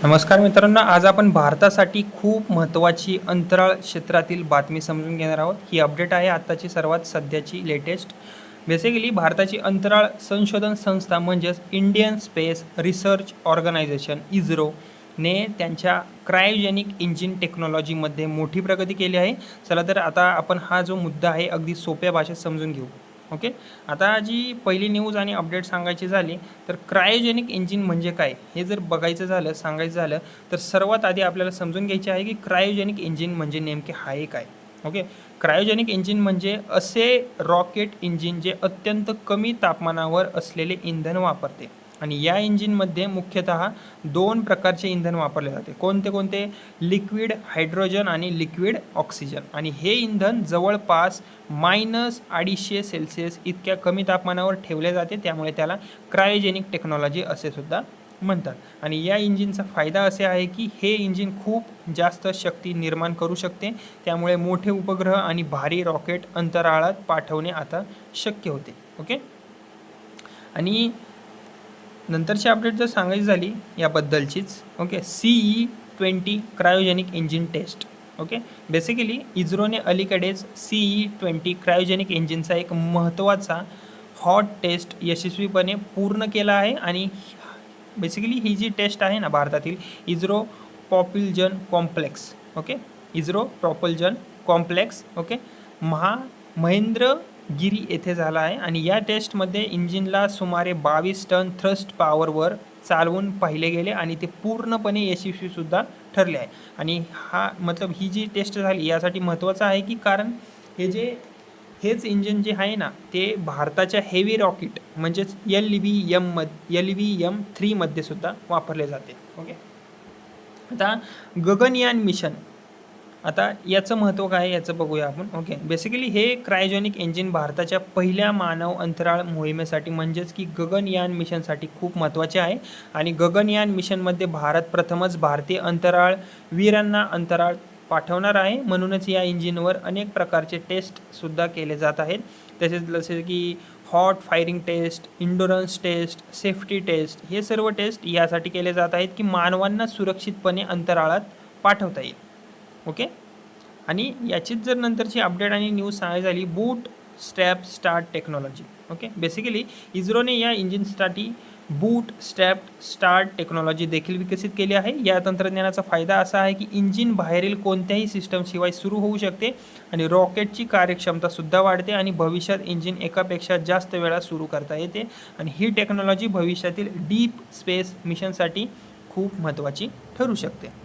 नमस्कार मित्रांनो, आज आपण भारतासाठी खूप महत्त्वाची अंतराळ क्षेत्रातील बातमी समजून घेणार आहोत। ही अपडेट आहे आत्ताची सर्वात सध्याची लेटेस्ट। बेसिकली भारताची अंतराळ संशोधन संस्था म्हणजेच Indian Space Research Organisation ISRO ने त्यांच्या क्रायोजेनिक इंजिन टेक्नॉलॉजीमध्ये मोठी प्रगती केली आहे। चला तर आता आपण हा जो मुद्दा आहे अगदी सोप्या भाषेत समजून घेऊ। ओके, आता जी पहिली न्यूज आणि अपडेट सांगायची झाली तर क्रायोजेनिक इंजिन म्हणजे काय हे जर बघायचं झालं सांगायचं झालं तर सर्वात आधी आपल्याला समजून घ्यायचे आहे की क्रायोजेनिक इंजिन म्हणजे नेमके आहे काय। ओके, क्रायोजेनिक इंजिन म्हणजे असे रॉकेट इंजिन जे अत्यंत कमी तापमानावर असलेले इंधन वापरते आणि या इंजिनमध्ये मुख्यतः दोन प्रकारचे इंधन वापरले जाते। कोणते कोणते? लिक्विड हायड्रोजन आणि लिक्विड ऑक्सिजन। आणि हे इंधन जवळपास -250 सेल्सिअस इतक्या कमी तापमानावर ठेवले जाते, त्यामुळे त्याला क्रायोजेनिक टेक्नॉलॉजी असे सुद्धा म्हणतात। आणि या इंजिनचा फायदा असे आहे की हे इंजिन खूप जास्त शक्ती निर्माण करू शकते, त्यामुळे मोठे उपग्रह आणि भारी रॉकेट अंतराळात पाठवणे आता शक्य होते। ओके, आणि नंतरची अपडेट जर सांगायची झाली याबद्दलचीच, okay, CE-20 cryogenic engine test. Okay, basically इस्रोने अलीकडेच CE-20 क्रायोजेनिक इंजिनचा एक महत्त्वाचा हॉट टेस्ट यशस्वीपणे पूर्ण केला आहे। आणि बेसिकली ही जी टेस्ट आहे ना भारतातील ISRO propulsion complex, okay, ISRO propulsion complex, okay, Mahendragiri येथे झाला आहे। आणि या टेस्टमध्ये इंजिनला सुमारे 22 टन थ्रस्ट पॉवरवर चालवून पाहिले गेले आणि ते पूर्णपणे यशस्वीसुद्धा ठरले आहे। आणि हा मतलब ही जी टेस्ट झाली यासाठी महत्त्वाचं आहे की कारण हेच इंजिन जे आहे ना ते भारताच्या हेवी रॉकेट म्हणजेच LVM-3 मध्ये सुद्धा वापरले जाते। ओके, आता गगनयान मिशन, आता याचं महत्त्व काय याचं बघूया आपण। ओके, बेसिकली हे क्रायोजेनिक इंजिन भारताच्या पहिल्या मानव अंतराळ मोहिमेसाठी म्हणजेच की गगनयान मिशनसाठी खूप महत्त्वाचे आहे। आणि गगनयान मिशनमध्ये भारत प्रथमच भारतीय अंतराळ वीरांना अंतराळ पाठवणार आहे, म्हणूनच या इंजिनवर अनेक प्रकारचे टेस्टसुद्धा केले जात आहेत। तसेच जसे की hot firing test, endurance test, safety test, हे सर्व टेस्ट यासाठी केले जात आहेत की मानवांना सुरक्षितपणे अंतराळात पाठवता येईल। ओके, आणि याचीच जर नंतरची अपडेट आणि न्यूज सांगायची झाली boot strap start technology. Okay, basically इस्रोने या इंजिनसाठी बूट स्ट्रॅप स्टार्ट टेक्नॉलॉजी देखील विकसित केली आहे। या तंत्रज्ञानाचा फायदा असा आहे की इंजिन बाहेरील कोणत्याही सिस्टमशिवाय सुरू होऊ शकते आणि रॉकेटची कार्यक्षमता सुद्धा वाढते आणि भविष्यात इंजिन एकापेक्षा जास्त वेळा सुरू करता येते। आणि ही टेक्नॉलॉजी भविष्यातील डीप स्पेस मिशनसाठी खूप महत्त्वाची ठरू शकते।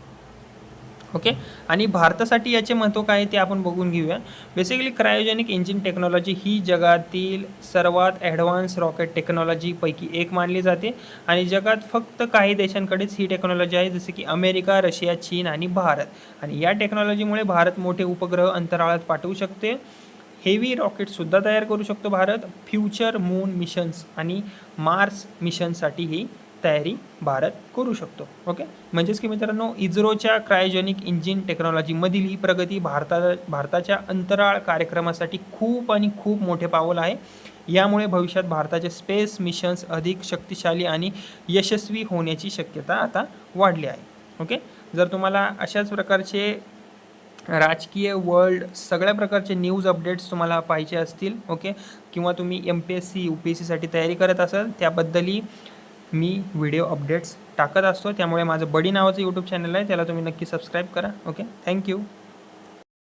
ओके, आणि भारतासाठी याचे महत्त्व काय ते आपण बघून घेऊया। बेसिकली क्रायोजेनिक इंजिन टेक्नॉलॉजी ही जगातील सर्वात ॲडव्हान्स रॉकेट टेक्नॉलॉजीपैकी एक मानली जाते आणि जगात फक्त काही देशांकडेच ही टेक्नॉलॉजी आहे, जसे की अमेरिका, रशिया, चीन आणि भारत। आणि या टेक्नॉलॉजीमुळे भारत मोठे उपग्रह अंतराळात पाठवू शकते, हेवी रॉकेटसुद्धा तयार करू शकतो भारत, फ्युचर मून मिशन्स आणि मार्स मिशनसाठी ही तयारी भारत करू शकतो। ओके, म्हणजेच की मित्रांनो इस्रोच्या क्रायोजेनिक इंजिन टेक्नॉलॉजीमधील ही प्रगती भारताच्या अंतराळ कार्यक्रमासाठी खूप आणि खूप मोठे पाऊल आहे। यामुळे भविष्यात भारताचे स्पेस मिशन्स अधिक शक्तिशाली आणि यशस्वी होण्याची शक्यता आता वाढली आहे। ओके, जर तुम्हाला अशाच प्रकारचे राजकीय वर्ल्ड सगळ्या प्रकारचे न्यूज अपडेट्स तुम्हाला पाहिजे असतील, ओके, किंवा तुम्ही MPSC UPSCसाठी तयारी करत असाल त्याबद्दलही मी व्हिडिओ अपडेट्स टाकत असतो, त्यामुळे माझं बडी नावाचं यूट्यूब चॅनल आहे, त्याला तुम्ही नक्की सबस्क्राईब करा। Okay, thank you.